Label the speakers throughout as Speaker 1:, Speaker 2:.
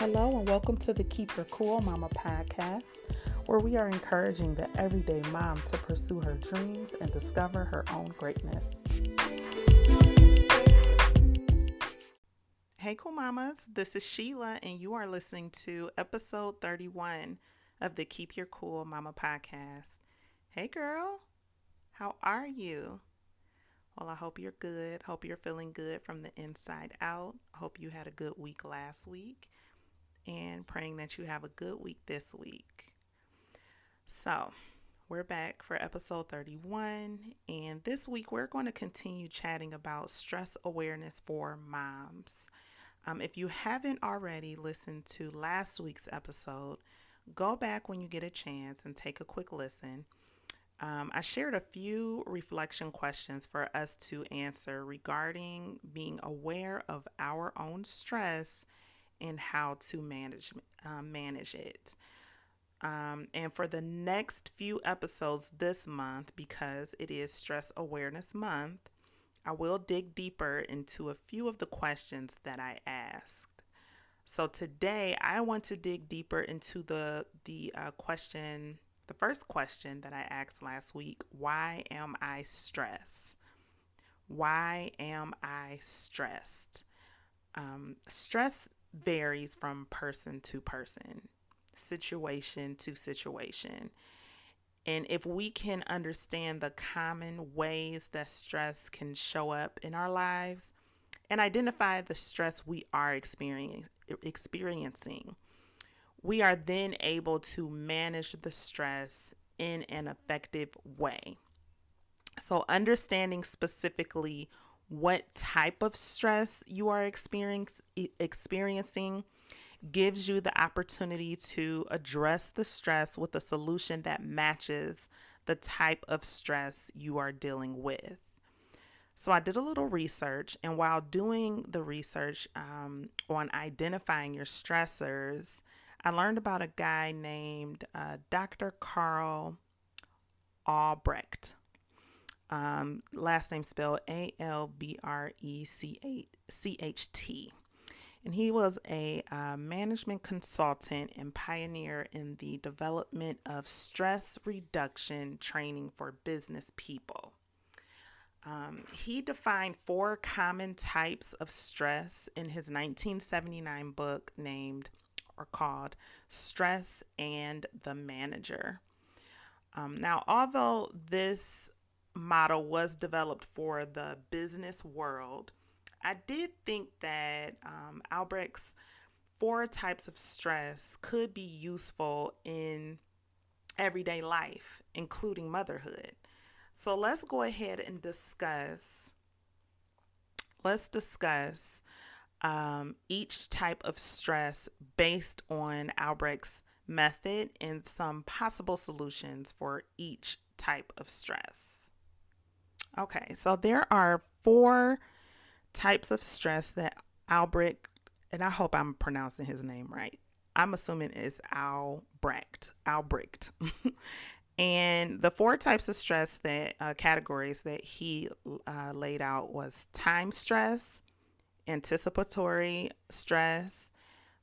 Speaker 1: Hello and welcome to the Keep Your Cool Mama podcast, where we are encouraging the everyday mom to pursue her dreams and discover her own greatness. Hey cool mamas, this is Sheilah and you are listening to episode 31 of the Keep Your Cool Mama podcast. Hey girl, how are you? Well, I hope you're good. Hope you're feeling good from the inside out. Hope you had a good week last week. And praying that you have a good week this week. So, we're back for episode 31, and this week we're going to continue chatting about stress awareness for moms. If you haven't already listened to last week's episode, go back when you get a chance and take a quick listen. I shared a few reflection questions for us to answer regarding being aware of our own stress and how to manage it. And for the next few episodes this month, because it is Stress Awareness Month, I will dig deeper into a few of the questions that I asked. So today, I want to dig deeper into the first question that I asked last week: why am I stressed? Why am I stressed? Stress varies from person to person, situation to situation. And if we can understand the common ways that stress can show up in our lives and identify the stress we are experiencing, we are then able to manage the stress in an effective way. So understanding specifically what type of stress you are experiencing gives you the opportunity to address the stress with a solution that matches the type of stress you are dealing with. So I did a little research, and while doing the research on identifying your stressors, I learned about a guy named Dr. Carl Albrecht. Last name spelled Albrecht. And he was a management consultant and pioneer in the development of stress reduction training for business people. He defined 4 common types of stress in his 1979 book called Stress and the Manager. Now, although this model was developed for the business world, I did think that Albrecht's 4 types of stress could be useful in everyday life, including motherhood. So let's go ahead and discuss each type of stress based on Albrecht's method and some possible solutions for each type of stress. Okay, so there are 4 types of stress that Albrecht, and I hope I'm pronouncing his name right. I'm assuming it's Albrecht. And the 4 types of stress categories that he laid out was time stress, anticipatory stress,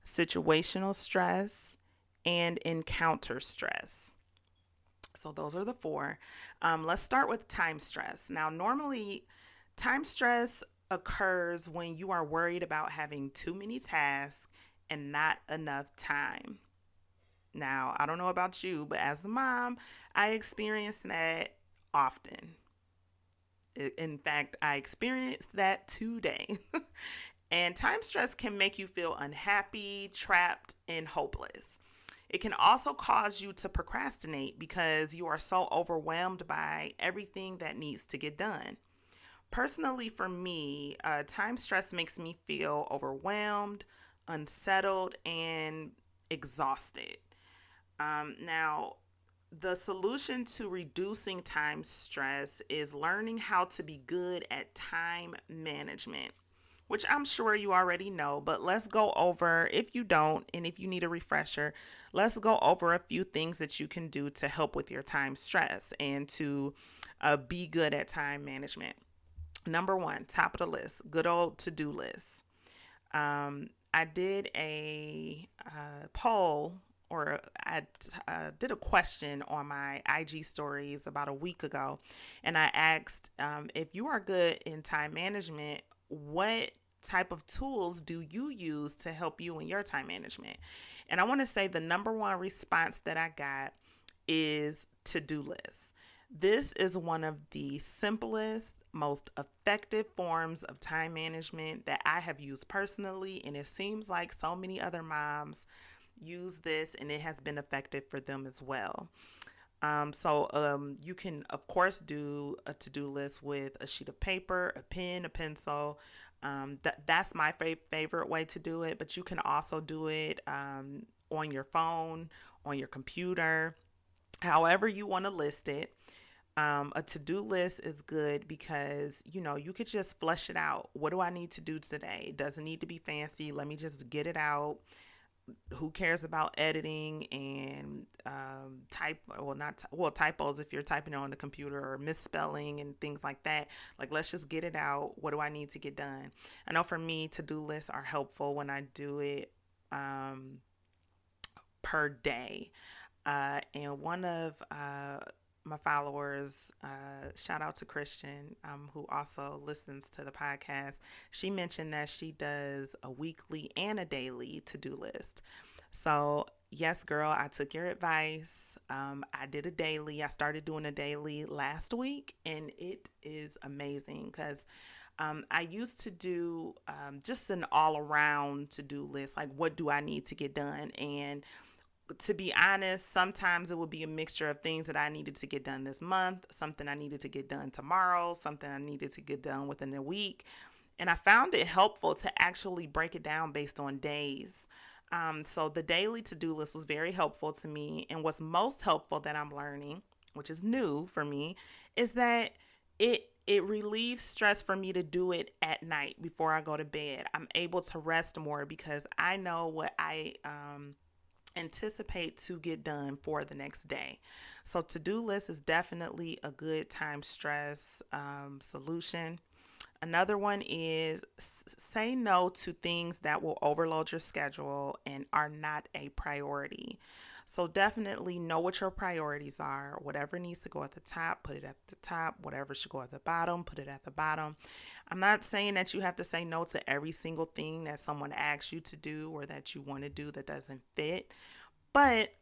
Speaker 1: situational stress, and encounter stress. So those are the 4. Let's start with time stress. Now, normally, time stress occurs when you are worried about having too many tasks and not enough time. Now, I don't know about you, but as the mom, I experience that often. In fact, I experienced that today. And time stress can make you feel unhappy, trapped, and hopeless. It can also cause you to procrastinate because you are so overwhelmed by everything that needs to get done. Personally, for me, time stress makes me feel overwhelmed, unsettled, and exhausted. Now, the solution to reducing time stress is learning how to be good at time management, which I'm sure you already know, but let's go over, if you don't, and if you need a refresher, let's go over a few things that you can do to help with your time stress and to be good at time management. Number 1, top of the list, good old to-do list. I did a poll, or I did a question on my IG stories about a week ago. And I asked, if you are good in time management, what type of tools do you use to help you in your time management? And I want to say the number one response that I got is to-do lists. This is one of the simplest, most effective forms of time management that I have used personally, and it seems like so many other moms use this and it has been effective for them as well. You can, of course, do a to-do list with a sheet of paper, a pen, a pencil. That's my favorite way to do it, but you can also do it on your phone, on your computer, however you want to list it. A to-do list is good because, you could just flesh it out. What do I need to do today? It doesn't need to be fancy. Let me just get it out. Who cares about editing and typos if you're typing it on the computer, or misspelling and things like that. Like, let's just get it out. What do I need to get done? I know for me, to-do lists are helpful when I do it per day. And one of my followers, shout out to Christian, who also listens to the podcast. She mentioned that she does a weekly and a daily to-do list. So yes, girl, I took your advice. I did a daily. I started doing a daily last week, and it is amazing because I used to do just an all-around to-do list, like what do I need to get done? And to be honest, sometimes it would be a mixture of things that I needed to get done this month, something I needed to get done tomorrow, something I needed to get done within a week. And I found it helpful to actually break it down based on days. So the daily to-do list was very helpful to me. And what's most helpful that I'm learning, which is new for me, is that it relieves stress for me to do it at night before I go to bed. I'm able to rest more because I know what I anticipate to get done for the next day. So to-do list is definitely a good time stress solution. Another one is say no to things that will overload your schedule and are not a priority. So definitely know what your priorities are. Whatever needs to go at the top, put it at the top. Whatever should go at the bottom, put it at the bottom. I'm not saying that you have to say no to every single thing that someone asks you to do or that you want to do that doesn't fit, but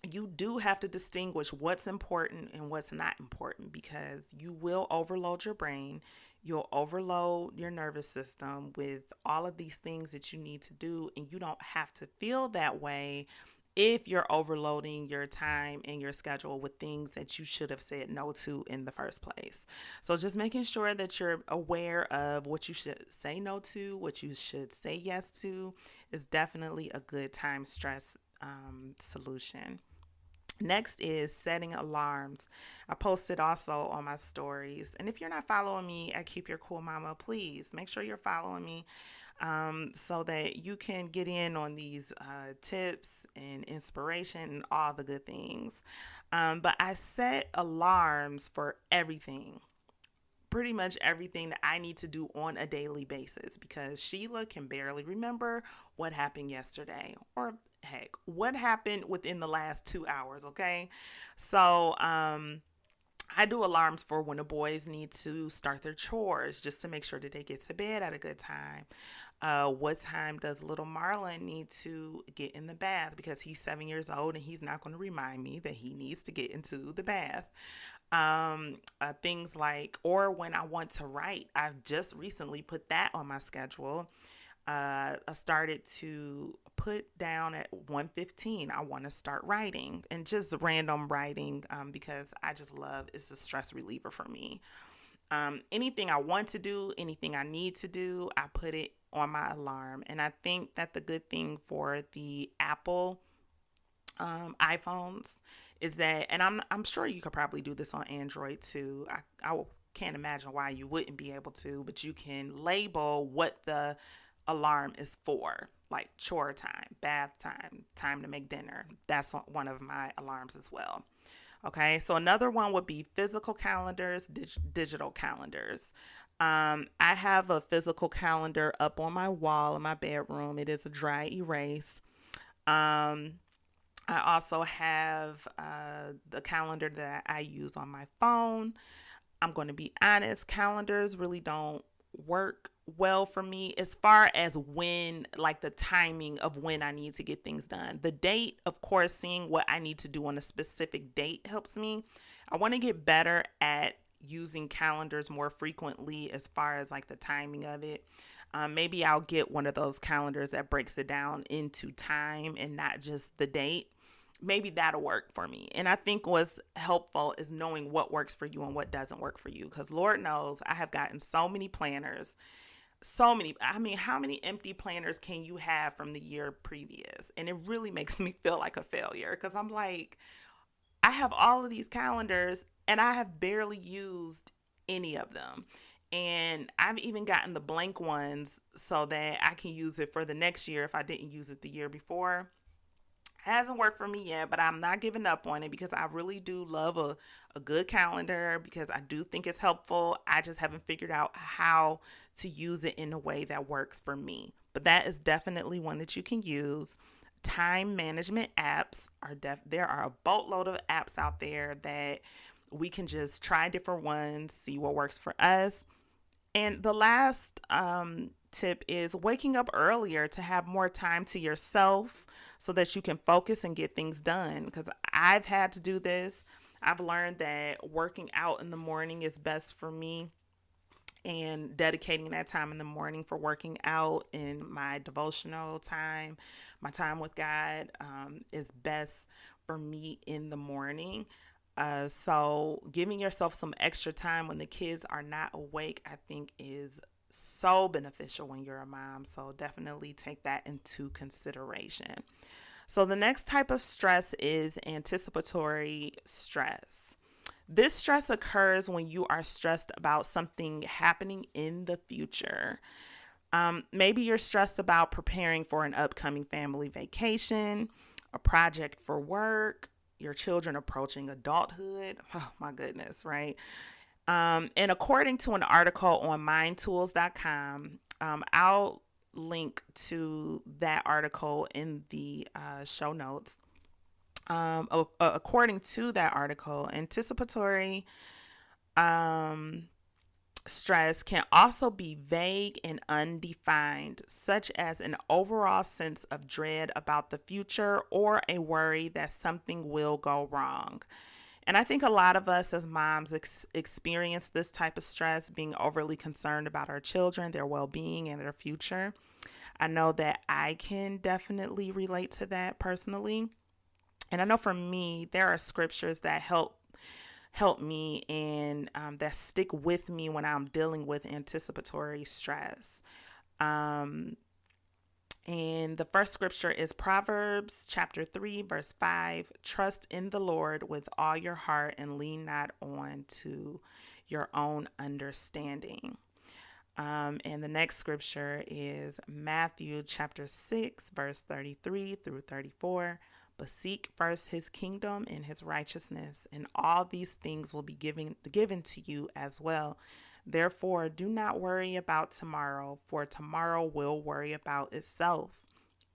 Speaker 1: you do have to distinguish what's important and what's not important, because you will overload your brain. You'll overload your nervous system with all of these things that you need to do, and you don't have to feel that way if you're overloading your time and your schedule with things that you should have said no to in the first place. So just making sure that you're aware of what you should say no to, what you should say yes to, is definitely a good time stress solution. Next is setting alarms. I posted also on my stories. And if you're not following me at Keep Your Cool Mama, please make sure you're following me so that you can get in on these tips and inspiration and all the good things. But I set alarms for everything. Pretty much everything that I need to do on a daily basis, because Sheilah can barely remember what happened yesterday, or heck, what happened within the last 2 hours. Okay. So, I do alarms for when the boys need to start their chores, just to make sure that they get to bed at a good time. What time does little Marlon need to get in the bath? Because he's 7 years old and he's not going to remind me that he needs to get into the bath. Things like, or when I want to write, I've just recently put that on my schedule. I started to put down at 1:15. I want to start writing, and just random writing, because I just love, it's a stress reliever for me. Anything I want to do, anything I need to do, I put it on my alarm. And I think that the good thing for the Apple iPhones is that, and I'm sure you could probably do this on Android too. I can't imagine why you wouldn't be able to, but you can label what the alarm is for, like chore time, bath time, time to make dinner. That's one of my alarms as well. Okay, so another one would be physical calendars, digital calendars. I have a physical calendar up on my wall in my bedroom. It is a dry erase. Um, I also have the calendar that I use on my phone. I'm going to be honest, calendars really don't work well for me as far as when, like the timing of when I need to get things done. The date, of course, seeing what I need to do on a specific date helps me. I want to get better at using calendars more frequently as far as like the timing of it. Maybe I'll get one of those calendars that breaks it down into time and not just the date. Maybe that'll work for me. And I think what's helpful is knowing what works for you and what doesn't work for you. Because Lord knows I have gotten so many planners, so many. I mean, how many empty planners can you have from the year previous? And it really makes me feel like a failure because I'm like, I have all of these calendars and I have barely used any of them. And I've even gotten the blank ones so that I can use it for the next year if I didn't use it the year before. Hasn't worked for me yet, but I'm not giving up on it because I really do love a good calendar because I do think it's helpful. I just haven't figured out how to use it in a way that works for me. But that is definitely one that you can use. Time management apps are there are a boatload of apps out there that we can just try different ones, see what works for us. And the last tip is waking up earlier to have more time to yourself so that you can focus and get things done. Because I've had to do this. I've learned that working out in the morning is best for me, and dedicating that time in the morning for working out in my devotional time, my time with God, is best for me in the morning. So giving yourself some extra time when the kids are not awake, I think is so beneficial when you're a mom. So definitely take that into consideration. So the next type of stress is anticipatory stress. This stress occurs when you are stressed about something happening in the future. Maybe you're stressed about preparing for an upcoming family vacation, a project for work, your children approaching adulthood. Oh my goodness, right? And according to an article on mindtools.com, I'll link to that article in the show notes. According to that article, anticipatory stress can also be vague and undefined, such as an overall sense of dread about the future or a worry that something will go wrong. And I think a lot of us as moms experience this type of stress, being overly concerned about our children, their well being, and their future. I know that I can definitely relate to that personally. And I know for me, there are scriptures that help me and that stick with me when I'm dealing with anticipatory stress. And the first scripture is Proverbs chapter 3, verse 5. Trust in the Lord with all your heart and lean not on to your own understanding. And the next scripture is Matthew chapter 6, verse 33 through 34. But seek first his kingdom and his righteousness, and all these things will be given to you as well. Therefore, do not worry about tomorrow, for tomorrow will worry about itself.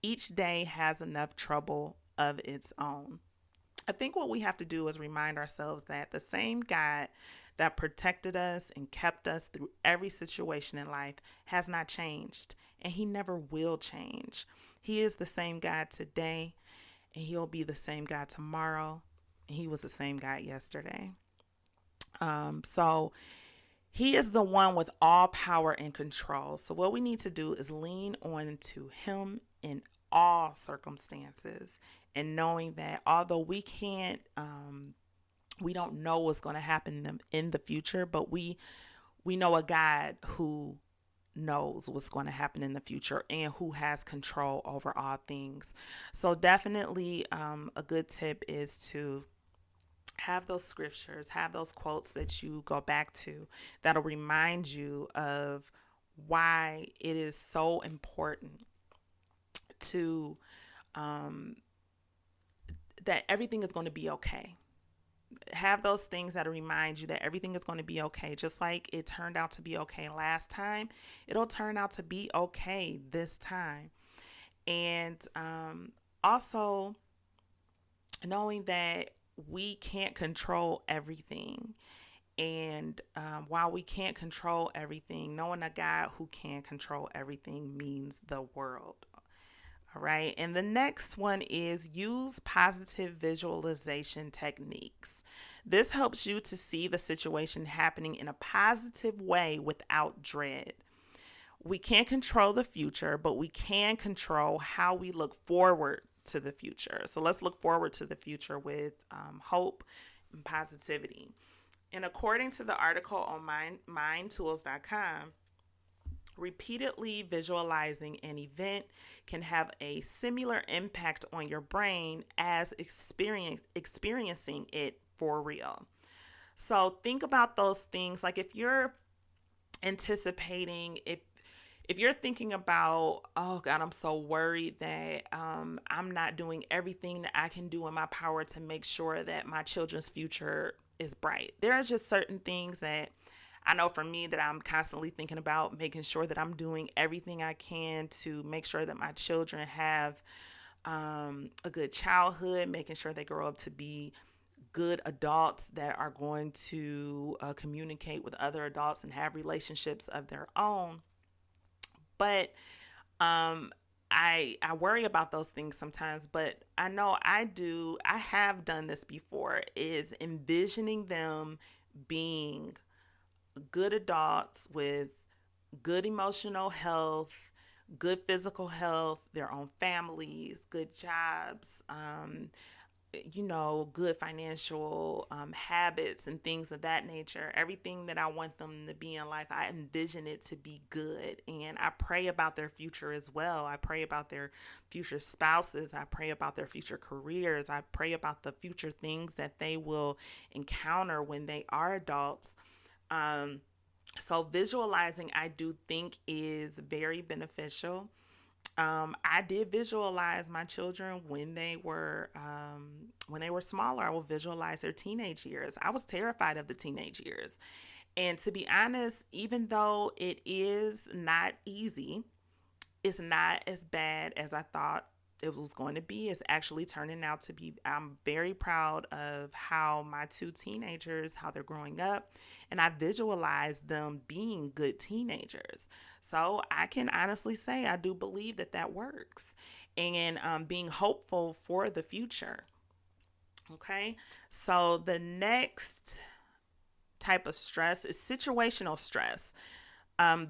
Speaker 1: Each day has enough trouble of its own. I think what we have to do is remind ourselves that the same God that protected us and kept us through every situation in life has not changed, and he never will change. He is the same God today, and he'll be the same God tomorrow. And he was the same God yesterday. So he is the one with all power and control. So what we need to do is lean on to him in all circumstances, and knowing that although we don't know what's going to happen in the future, but we know a God who knows what's going to happen in the future and who has control over all things. So definitely a good tip is to have those scriptures, have those quotes that you go back to that'll remind you of why it is so important to that everything is going to be okay. have those things that remind you that everything is going to be okay. Just like it turned out to be okay last time, it'll turn out to be okay this time. And also knowing that we can't control everything. And while we can't control everything, knowing a God who can control everything means the world. All right. And the next one is use positive visualization techniques. This helps you to see the situation happening in a positive way without dread. We can't control the future, but we can control how we look forward to the future. So let's look forward to the future with hope and positivity. And according to the article on mindtools.com, repeatedly visualizing an event can have a similar impact on your brain as experiencing it for real. So think about those things. Like if you're anticipating, if you're thinking about, oh God, I'm so worried that I'm not doing everything that I can do in my power to make sure that my children's future is bright. There are just certain things that I know for me that I'm constantly thinking about, making sure that I'm doing everything I can to make sure that my children have a good childhood, making sure they grow up to be good adults that are going to communicate with other adults and have relationships of their own. But I worry about those things sometimes, but I know I have done this before, is envisioning them being good adults with good emotional health, good physical health, their own families, good jobs, good financial habits and things of that nature. Everything that I want them to be in life, I envision it to be good. And I pray about their future as well. I pray about their future spouses. I pray about their future careers. I pray about the future things that they will encounter when they are adults. So visualizing, I do think, is very beneficial. I did visualize my children when they were smaller. I will visualize their teenage years. I was terrified of the teenage years. And to be honest, even though it is not easy, it's not as bad as I thought it was going to be. It's actually turning out to be. I'm very proud of how my two teenagers, how they're growing up, and I visualize them being good teenagers. So I can honestly say I do believe that works, and being hopeful for the future. Okay, so the next type of stress is situational stress.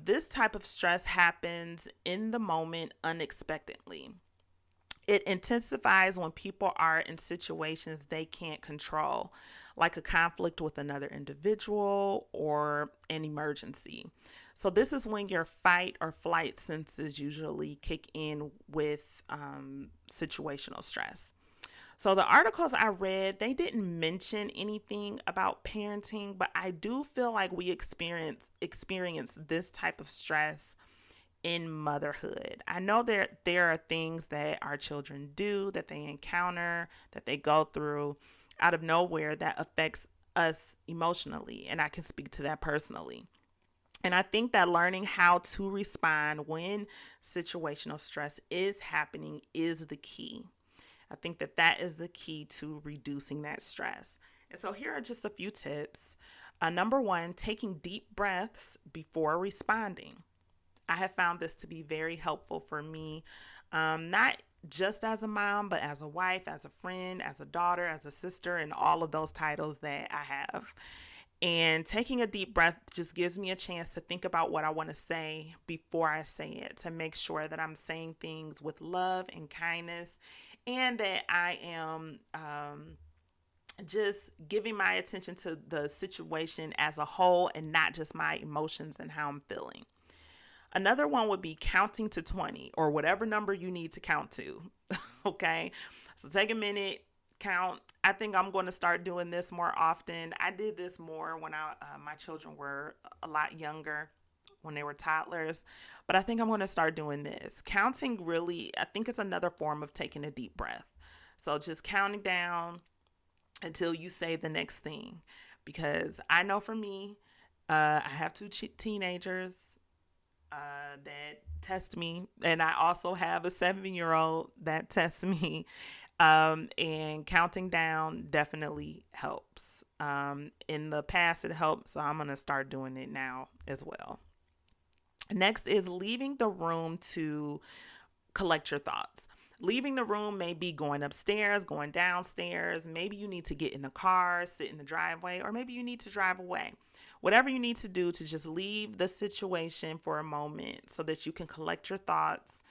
Speaker 1: This type of stress happens in the moment unexpectedly. It intensifies when people are in situations they can't control, like a conflict with another individual or an emergency. So this is when your fight or flight senses usually kick in with situational stress. So the articles I read, they didn't mention anything about parenting, but I do feel like we experience this type of stress in motherhood. I know there are things that our children do, that they encounter, that they go through out of nowhere that affects us emotionally, and I can speak to that personally. And I think that learning how to respond when situational stress is happening is the key. I think that is the key to reducing that stress. And so here are just a few tips. Number one, taking deep breaths before responding. I have found this to be very helpful for me, not just as a mom, but as a wife, as a friend, as a daughter, as a sister, and all of those titles that I have. And taking a deep breath just gives me a chance to think about what I want to say before I say it, to make sure that I'm saying things with love and kindness, and that I am just giving my attention to the situation as a whole and not just my emotions and how I'm feeling. Another one would be counting to 20 or whatever number you need to count to. Okay. So take a minute, count. I think I'm going to start doing this more often. I did this more when my children were a lot younger, when they were toddlers, but I think I'm going to start doing this. Counting really, I think it's another form of taking a deep breath. So just counting down, until you say the next thing. Because I know for me, I have two teenagers that test me, and I also have a 7-year old that tests me. And counting down definitely helps. In the past, it helped, so I'm going to start doing it now as well. Next is leaving the room to collect your thoughts. Leaving the room may be going upstairs, going downstairs. Maybe you need to get in the car, sit in the driveway, or maybe you need to drive away. Whatever you need to do to just leave the situation for a moment so that you can collect your thoughts,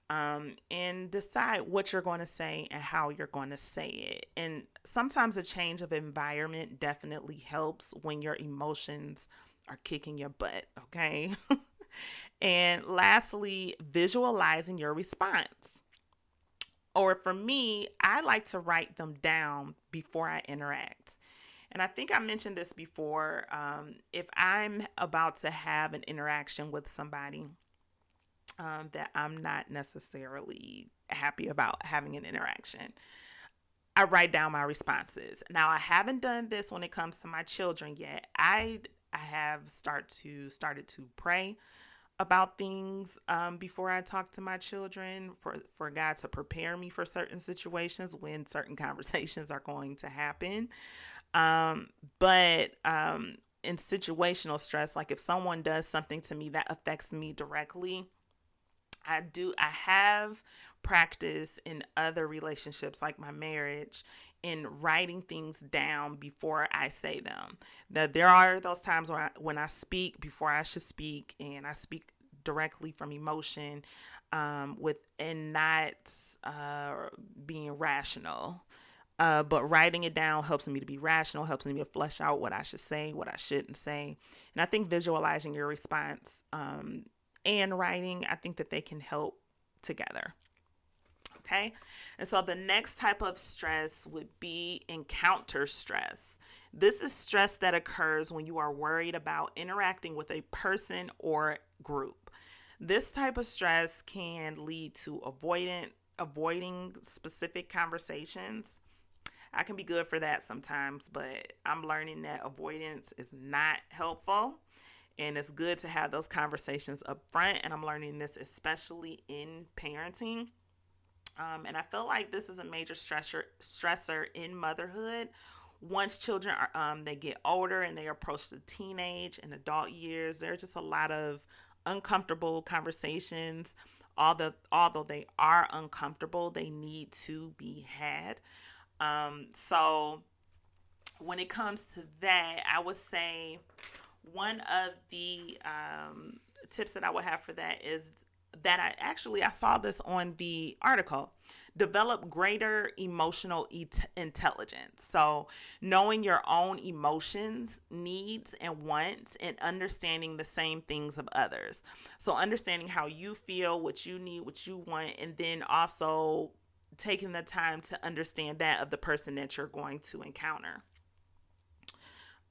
Speaker 1: and decide what you're going to say and how you're going to say it. And sometimes a change of environment definitely helps when your emotions are kicking your butt, okay? And lastly, visualizing your response. Or for me, I like to write them down before I interact. And I think I mentioned this before. If I'm about to have an interaction with somebody that I'm not necessarily happy about having an interaction, I write down my responses. Now, I haven't done this when it comes to my children yet. I have started to pray about things before I talk to my children, for God to prepare me for certain situations when certain conversations are going to happen. But in situational stress, like if someone does something to me that affects me directly, I have practice in other relationships like my marriage in writing things down before I say them. That there are those times when I speak before I should speak, and I speak directly from emotion, with and not being rational. But writing it down helps me to be rational, helps me to flesh out what I should say, what I shouldn't say. And I think visualizing your response, and writing, I think that they can help together. Okay. And so the next type of stress would be encounter stress. This is stress that occurs when you are worried about interacting with a person or group. This type of stress can lead to avoiding specific conversations. I can be good for that sometimes, but I'm learning that avoidance is not helpful. And it's good to have those conversations up front. And I'm learning this especially in parenting. And I feel like this is a major stressor in motherhood. Once children they get older and they approach the teenage and adult years, there are just a lot of uncomfortable conversations. Although they are uncomfortable, they need to be had. So when it comes to that, I would say one of the tips that I would have for that is that I saw this on the article. Develop greater emotional intelligence. So, knowing your own emotions, needs, and wants, and understanding the same things of others. So, understanding how you feel, what you need, what you want, and then also taking the time to understand that of the person that you're going to encounter.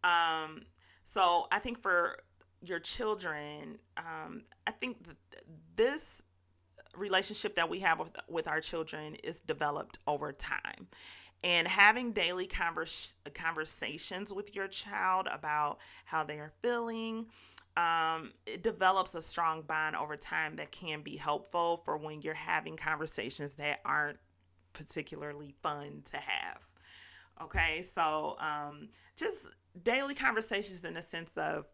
Speaker 1: Um, so, I think for your children, I think this relationship that we have with our children is developed over time. And having daily conversations with your child about how they are feeling, it develops a strong bond over time that can be helpful for when you're having conversations that aren't particularly fun to have. Okay, so just daily conversations in the sense of,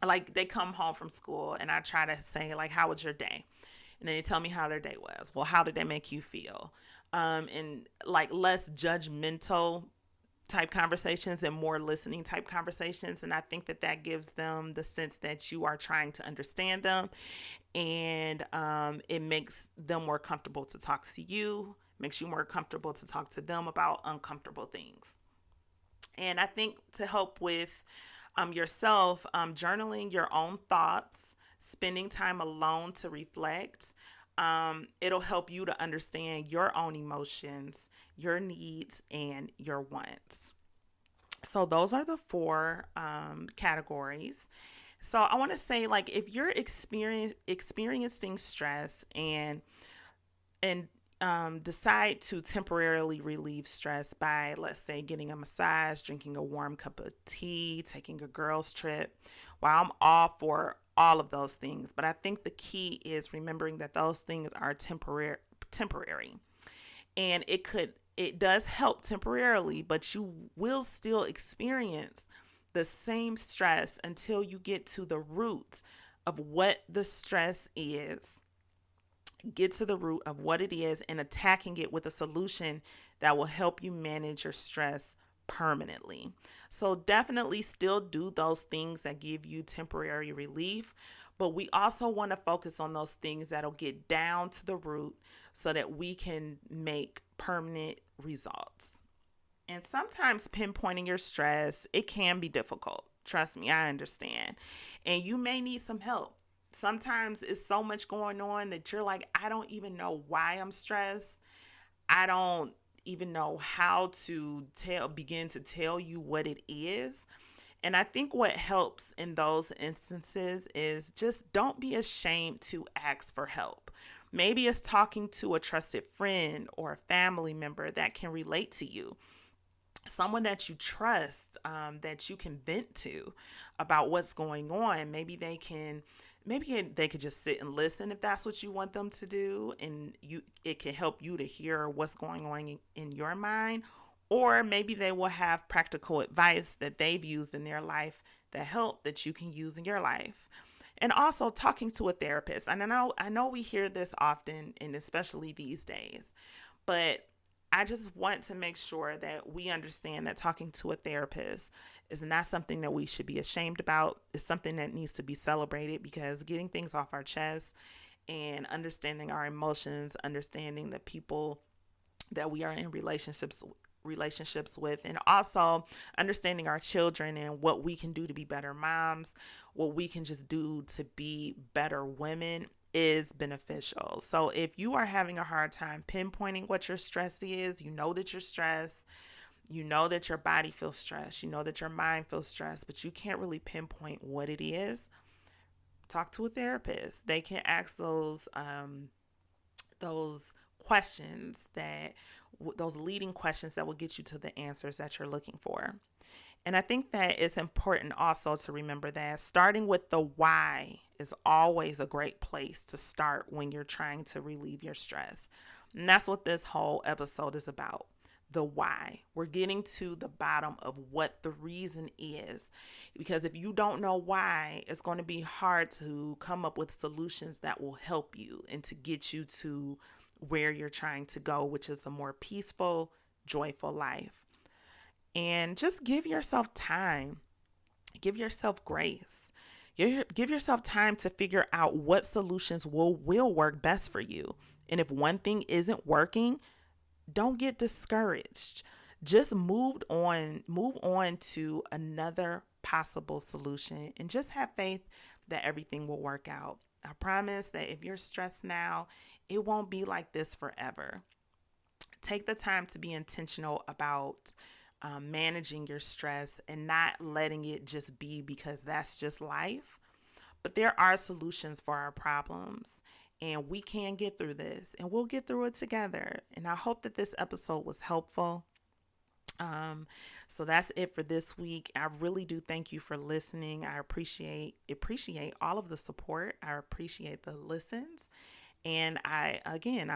Speaker 1: like, they come home from school and I try to say, like, how was your day? And then they tell me how their day was. Well, how did that make you feel? And like less judgmental type conversations and more listening type conversations. And I think that that gives them the sense that you are trying to understand them, and it makes them more comfortable to talk to you, makes you more comfortable to talk to them about uncomfortable things. And I think to help with yourself, journaling your own thoughts, spending time alone to reflect, it'll help you to understand your own emotions, your needs, and your wants. So those are the four categories. So I want to say, like, if you're experiencing stress and decide to temporarily relieve stress by, let's say, getting a massage, drinking a warm cup of tea, taking a girls' trip. While I'm all for all of those things, but I think the key is remembering that those things are temporary. And it does help temporarily, but you will still experience the same stress until you get to the root of what the stress is. Get to the root of what it is and attacking it with a solution that will help you manage your stress permanently. So definitely still do those things that give you temporary relief, but we also want to focus on those things that'll get down to the root so that we can make permanent results. And sometimes pinpointing your stress, it can be difficult. Trust me, I understand. And you may need some help. Sometimes it's so much going on that you're like, I don't even know why I'm stressed. I don't even know how to begin to tell you what it is. And I think what helps in those instances is just don't be ashamed to ask for help. Maybe it's talking to a trusted friend or a family member that can relate to you. Someone that you trust, that you can vent to about what's going on. Maybe they could just sit and listen if that's what you want them to do, and it can help you to hear what's going on in your mind. Or maybe they will have practical advice that they've used in their life that you can use in your life. And also talking to a therapist. And I know we hear this often, and especially these days, but I just want to make sure that we understand that talking to a therapist is not something that we should be ashamed about. It's something that needs to be celebrated, because getting things off our chest and understanding our emotions, understanding the people that we are in relationships with, and also understanding our children and what we can do to be better moms, what we can just do to be better women, is beneficial. So if you are having a hard time pinpointing what your stress is, you know that you're stressed, you know that your body feels stressed, you know that your mind feels stressed, but you can't really pinpoint what it is, talk to a therapist. They can ask those questions, those leading questions that will get you to the answers that you're looking for. And I think that it's important also to remember that starting with the why is always a great place to start when you're trying to relieve your stress. And that's what this whole episode is about. The why. We're getting to the bottom of what the reason is. Because if you don't know why, it's going to be hard to come up with solutions that will help you and to get you to where you're trying to go, which is a more peaceful, joyful life. And just give yourself time. Give yourself grace. Give yourself time to figure out what solutions will work best for you. And if one thing isn't working, don't get discouraged. Just move on to another possible solution, and just have faith that everything will work out. I promise that if you're stressed now, it won't be like this forever. Take the time to be intentional about managing your stress and not letting it just be because that's just life. But there are solutions for our problems, and we can get through this, and we'll get through it together. And I hope that this episode was helpful. So that's it for this week. I really do thank you for listening. I appreciate all of the support. I appreciate the listens. And I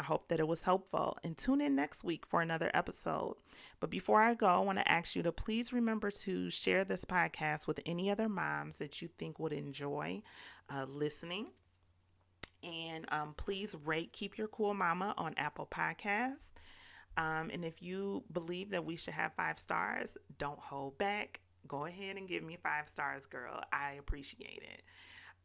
Speaker 1: hope that it was helpful, and tune in next week for another episode. But before I go, I want to ask you to please remember to share this podcast with any other moms that you think would enjoy listening. And please rate Keep Your Cool Mama on Apple Podcasts. And if you believe that we should have 5 stars, don't hold back. Go ahead and give me 5 stars, girl. I appreciate it.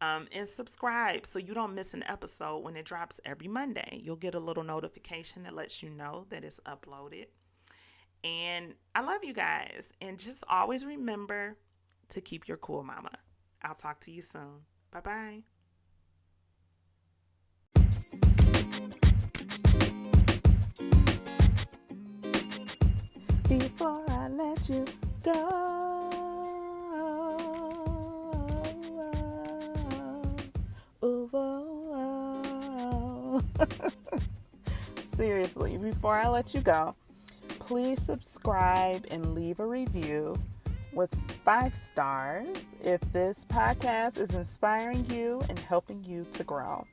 Speaker 1: And subscribe so you don't miss an episode when it drops every Monday. You'll get a little notification that lets you know that it's uploaded. And I love you guys. And just always remember to keep your cool, mama. I'll talk to you soon. Bye-bye. Before I let you go, seriously, before I let you go, please subscribe and leave a review with 5 stars if this podcast is inspiring you and helping you to grow.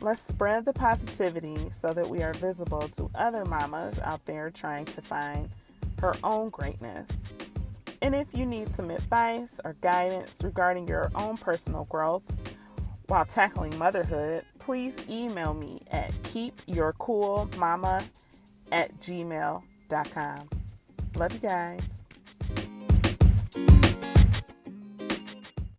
Speaker 1: Let's spread the positivity so that we are visible to other mamas out there trying to find her own greatness. And if you need some advice or guidance regarding your own personal growth while tackling motherhood, please email me at keepyourcoolmama@gmail.com. Love you guys.